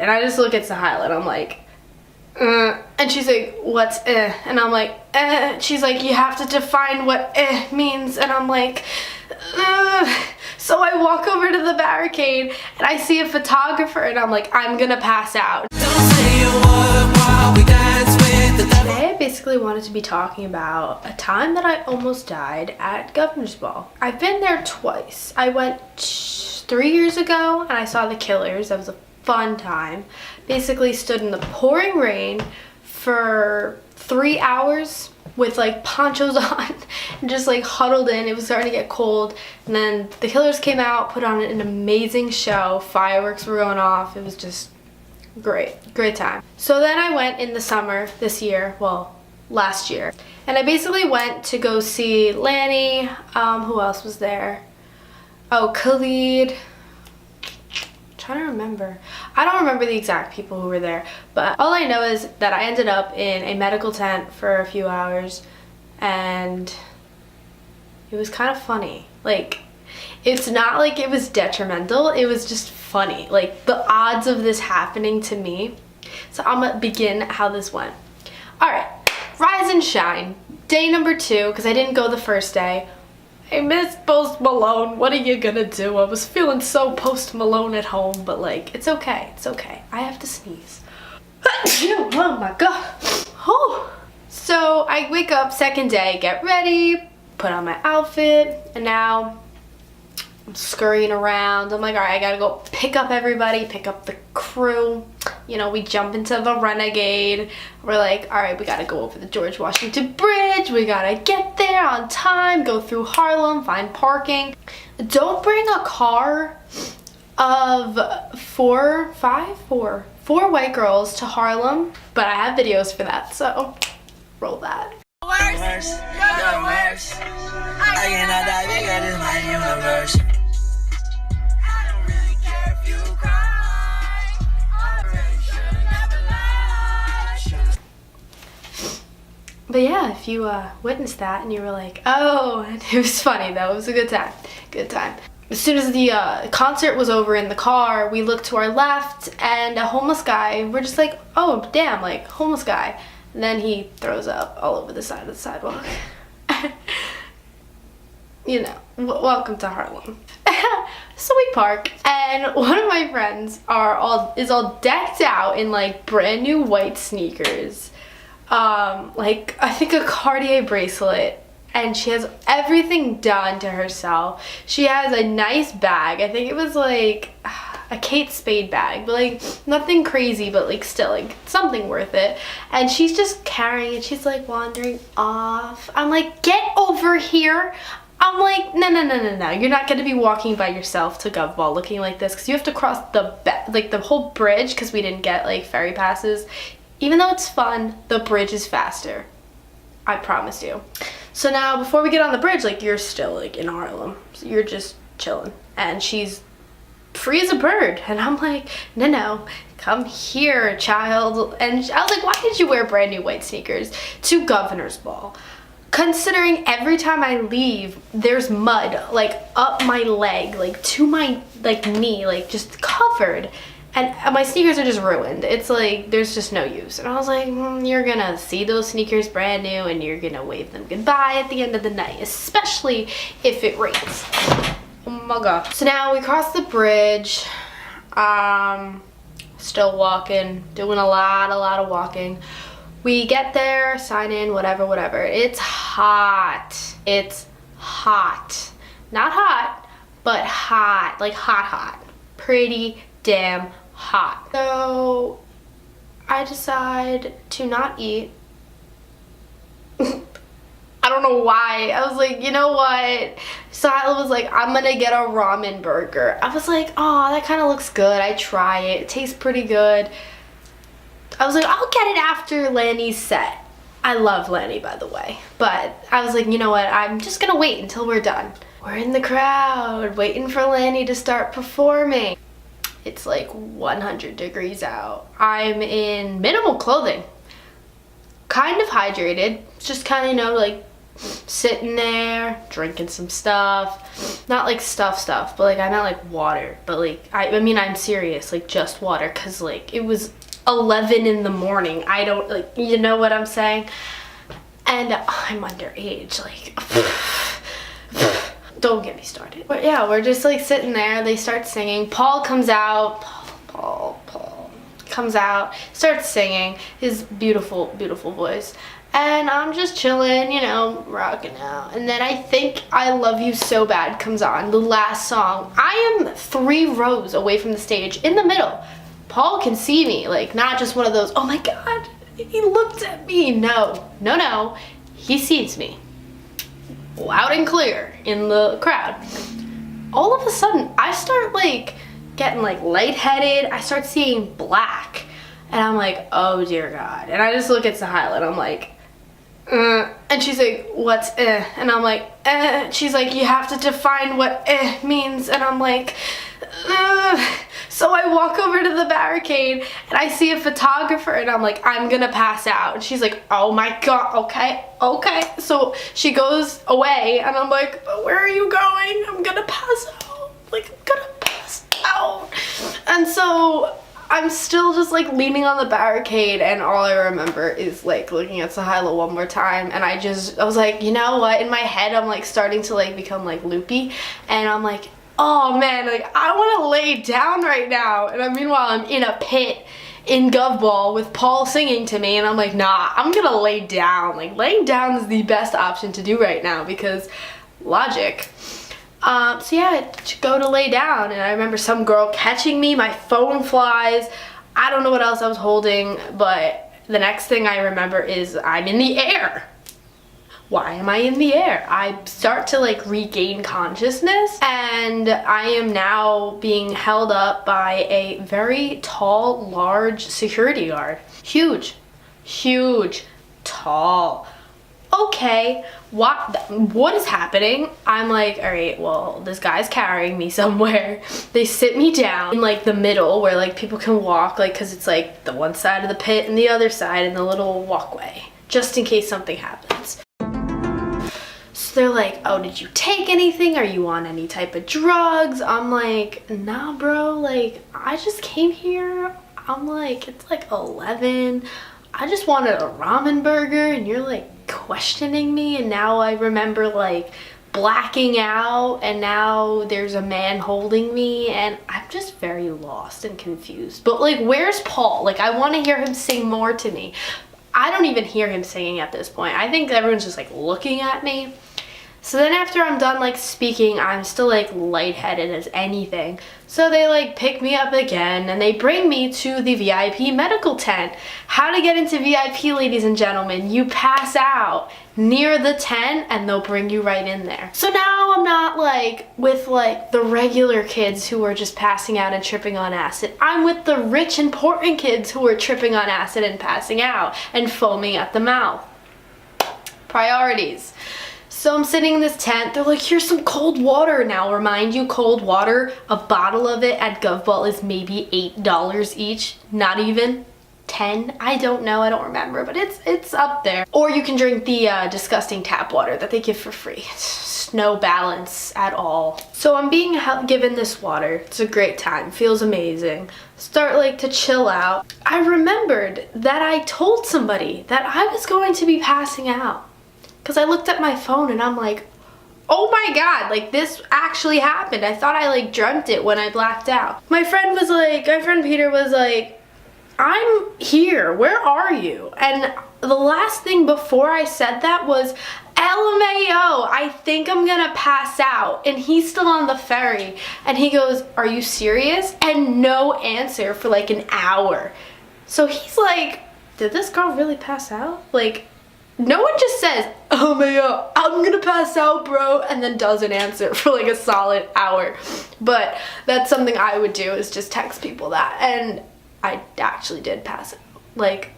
And I just look at Sahila and I'm like, and she's like, what's and I'm like, she's like, you have to define what means, and I'm like, so I walk over to the barricade and I see a photographer and I'm like, I'm gonna pass out. Today I basically wanted to be talking about a time that I almost died at Governor's Ball. I've been there twice. I went 3 years ago and I saw the Killers. That was a fun time. Basically stood in the pouring rain for 3 hours with like ponchos on and just like huddled in. It was starting to get cold, and then the Killers came out, put on an amazing show. Fireworks were going off. It was just great time. So then I went in the summer this year, well, last year, and I basically went to go see Lanny. Who else was there? Oh, Khalid. Trying to remember. I don't remember the exact people who were there, but all I know is that I ended up in a medical tent for a few hours, and it was kind of funny. Like, it's not like it was detrimental, it was just funny. Like, the odds of this happening to me. So I'm gonna begin how this went. All right, rise and shine. Day number 2, because I didn't go the first day. I missed Post Malone. What are you gonna do? I was feeling so Post Malone at home, but like, it's okay. It's okay. I have to sneeze. Oh my god. Oh. So I wake up second day, get ready, put on my outfit, and now I'm scurrying around. I'm like, all right, I gotta go pick up everybody, pick up the crew. You know, we jump into the Renegade. We're like, all right, we gotta go over the George Washington Bridge. We gotta get there on time, go through Harlem, find parking. Don't bring a car of four white girls to Harlem, but I have videos for that, so roll that. Worse, you're worse. I cannot die bigger than my universe. But yeah, if you witnessed that and you were like, oh, it was funny though, it was a good time. As soon as the concert was over in the car, we looked to our left and a homeless guy, we're just like, oh damn, like, homeless guy. And then he throws up all over the side of the sidewalk. You know, welcome to Harlem. So we park, and one of my friends is all decked out in like brand new white sneakers. Like, I think a Cartier bracelet, and she has everything done to herself. She has a nice bag. I think it was like a Kate Spade bag, but like nothing crazy, but like still like something worth it. And she's just carrying it. She's like wandering off. I'm like, get over here. I'm like, no. You're not gonna be walking by yourself to Govball looking like this, because you have to cross the whole bridge, because we didn't get like ferry passes. Even though it's fun, the bridge is faster. I promise you. So now, before we get on the bridge, like, you're still like in Harlem. So you're just chilling. And she's free as a bird. And I'm like, no, come here, child. And I was like, why did you wear brand new white sneakers to Governor's Ball? Considering every time I leave, there's mud, like, up my leg, like, to my, like, knee, like, just covered. And my sneakers are just ruined. It's like, there's just no use. And I was like, you're gonna see those sneakers brand new and you're gonna wave them goodbye at the end of the night, especially if it rains. Oh my god. So now we cross the bridge. Still walking, doing a lot of walking. We get there, sign in, whatever. It's hot. It's hot. Not hot, but hot. Like hot. Pretty damn hot. So I decide to not eat. I don't know why. I was like, you know what? Sahila was like, I'm gonna get a ramen burger. I was like, oh, that kind of looks good. I try it. It tastes pretty good. I was like, I'll get it after Lanny's set. I love Lanny, by the way. But I was like, you know what? I'm just gonna wait until we're done. We're in the crowd, waiting for Lanny to start performing. It's like 100 degrees out. I'm in minimal clothing. Kind of hydrated. Just kind of, you know, like sitting there, drinking some stuff. Not like stuff, but like I meant like water. But like, I mean, I'm serious, like just water. Cause like it was 11 in the morning. I don't like, you know what I'm saying? And I'm underage, like, don't get me started. But yeah, we're just like sitting there. They start singing. Paul comes out. Paul comes out, starts singing his beautiful, beautiful voice. And I'm just chilling, you know, rocking out. And then I think I Love You So Bad comes on, the last song. I am 3 rows away from the stage, in the middle. Paul can see me, like not just one of those, oh my God, he looked at me. No. He sees me loud and clear in the crowd. All of a sudden, I start like getting like lightheaded. I start seeing black. And I'm like, oh dear God. And I just look at Sahila and I'm like, and she's like, what's eh? And I'm like, eh. She's like, you have to define what eh means. And I'm like, so I walk over to the barricade and I see a photographer and I'm like, I'm gonna pass out. And she's like, oh my God, okay. So she goes away and I'm like, but where are you going? I'm gonna pass out. Like, I'm gonna pass out. And so I'm still just like leaning on the barricade and all I remember is like looking at Sahila one more time and I was like, you know what, in my head I'm like starting to like become like loopy and I'm like, oh man, like I want to lay down right now. And meanwhile I'm in a pit in Govball with Paul singing to me and I'm like, nah, I'm gonna lay down. Like laying down is the best option to do right now because logic. So yeah, I go to lay down and I remember some girl catching me, my phone flies. I don't know what else I was holding, but the next thing I remember is I'm in the air. Why am I in the air? I start to like regain consciousness and I am now being held up by a very tall, large security guard. Huge, tall. Okay, what is happening? I'm like, all right, well, this guy's carrying me somewhere. They sit me down in like the middle where like people can walk, like, cause it's like the one side of the pit and the other side and the little walkway, just in case something happens. So they're like, oh, did you take anything? Are you on any type of drugs? I'm like, nah, bro, like, I just came here. I'm like, it's like 11. I just wanted a ramen burger and you're like questioning me, and now I remember like blacking out and now there's a man holding me and I'm just very lost and confused. But like, where's Paul? Like, I want to hear him sing more to me. I don't even hear him singing at this point. I think everyone's just like looking at me. So then after I'm done like speaking, I'm still like lightheaded as anything. So they like pick me up again and they bring me to the VIP medical tent. How to get into VIP, ladies and gentlemen? You pass out near the tent and they'll bring you right in there. So now I'm not like with like the regular kids who are just passing out and tripping on acid. I'm with the rich, important kids who are tripping on acid and passing out and foaming at the mouth. Priorities. So I'm sitting in this tent, they're like, here's some cold water. Now remind you, cold water, a bottle of it at Govball is maybe $8 each, not even 10. I don't know, I don't remember, but it's up there. Or you can drink the disgusting tap water that they give for free. It's no balance at all. So I'm being given this water. It's a great time, feels amazing. Start like to chill out. I remembered that I told somebody that I was going to be passing out. Because I looked at my phone and I'm like, oh my God, like this actually happened. I thought I like dreamt it when I blacked out. My friend Peter was like, I'm here, where are you? And the last thing before I said that was, LMAO, I think I'm gonna pass out. And he's still on the ferry. And he goes, are you serious? And no answer for like an hour. So he's like, did this girl really pass out? Like, no one just says, oh my God, I'm gonna pass out, bro, and then doesn't answer for like a solid hour. But that's something I would do, is just text people that. And I actually did pass out. Like,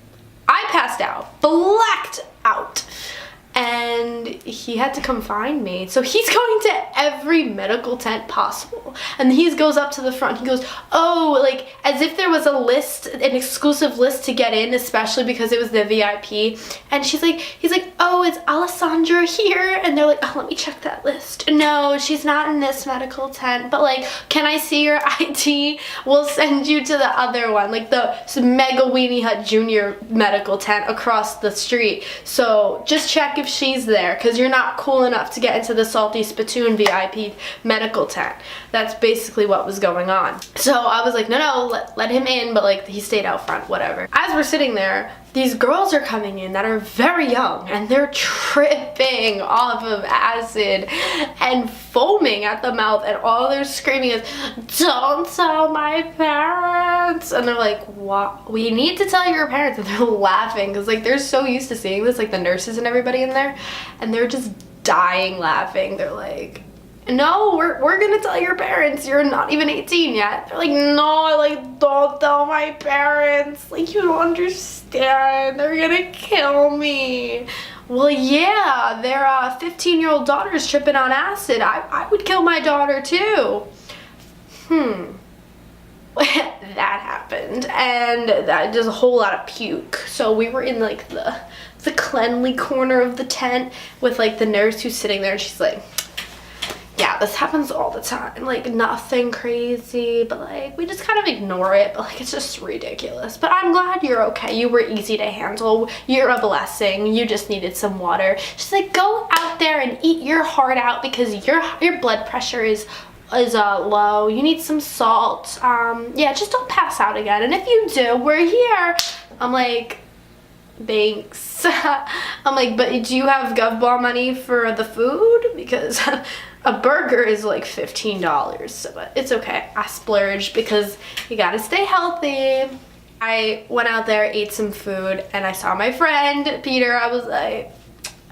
I passed out, blacked out. and he had to come find me. So he's going to every medical tent possible, and he goes up to the front. He goes, oh, like as if there was a list, an exclusive list to get in, especially because it was the VIP. And he's like, oh, is Alessandra here? And they're like, oh, let me check that list. No, she's not in this medical tent, but like, can I see your ID? We'll send you to the other one, like the Mega Weenie Hut Junior medical tent across the street. So just check if she's there, because you're not cool enough to get into the Salty Spittoon VIP medical tent. That's basically what was going on. So I was like, no, let him in, but like he stayed out front, whatever. As we're sitting there, these girls are coming in that are very young, and they're tripping off of acid and foaming at the mouth, and all they're screaming is, don't tell my parents. And they're like, what? We need to tell your parents. And they're laughing because like they're so used to seeing this, like the nurses and everybody in there, and they're just dying laughing. They're like, no, we're gonna tell your parents, you're not even 18 yet. They're like, no, like, don't tell my parents, like, you don't understand, they're gonna kill me. Well, yeah, their 15-year-old daughter is tripping on acid. I would kill my daughter too. That happened, and that does a whole lot of puke. So we were in like the cleanly corner of the tent with like the nurse who's sitting there, and she's like, yeah, this happens all the time, like nothing crazy, but like we just kind of ignore it, but like it's just ridiculous. But I'm glad you're okay. You were easy to handle. You're a blessing. You just needed some water. She's like, go out there and eat your heart out because your blood pressure is low. You need some salt. Yeah, just don't pass out again. And if you do, we're here. I'm like, thanks. I'm like, but do you have Govball money for the food? Because a burger is like $15, so but it's okay. I splurged because you gotta stay healthy. I went out there, ate some food, and I saw my friend Peter. I was like,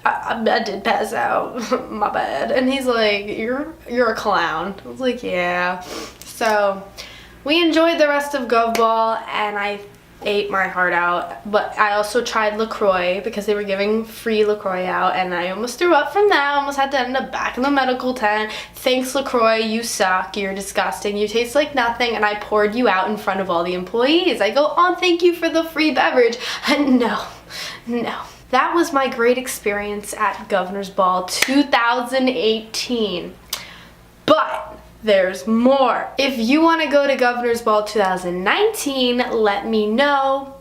I did pass out, my bad. And he's like, you're a clown. I was like, yeah. So we enjoyed the rest of Govball, and I ate my heart out. But I also tried LaCroix because they were giving free LaCroix out, and I almost threw up from that. I almost had to end up back in the medical tent. Thanks, LaCroix, you suck, you're disgusting, you taste like nothing, and I poured you out in front of all the employees. I go, oh, thank you for the free beverage. And no. That was my great experience at Governor's Ball 2018. But there's more. If you want to go to Governor's Ball 2019, let me know.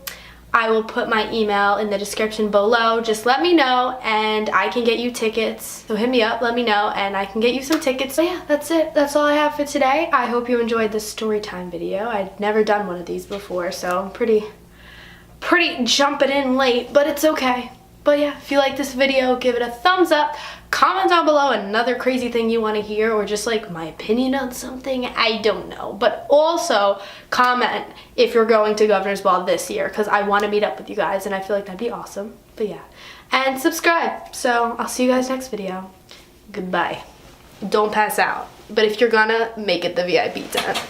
I will put my email in the description below. Just let me know and I can get you tickets. So hit me up, let me know, and I can get you some tickets. So yeah, that's it. That's all I have for today. I hope you enjoyed this story time video. I'd never done one of these before, so I'm pretty jumping in late, but it's okay. But yeah, if you like this video, give it a thumbs up. Comment down below another crazy thing you want to hear, or just like my opinion on something. I don't know. But also comment if you're going to Governor's Ball this year, because I want to meet up with you guys and I feel like that'd be awesome. But yeah. And subscribe. So I'll see you guys next video. Goodbye. Don't pass out. But if you're gonna, make it the VIP tent.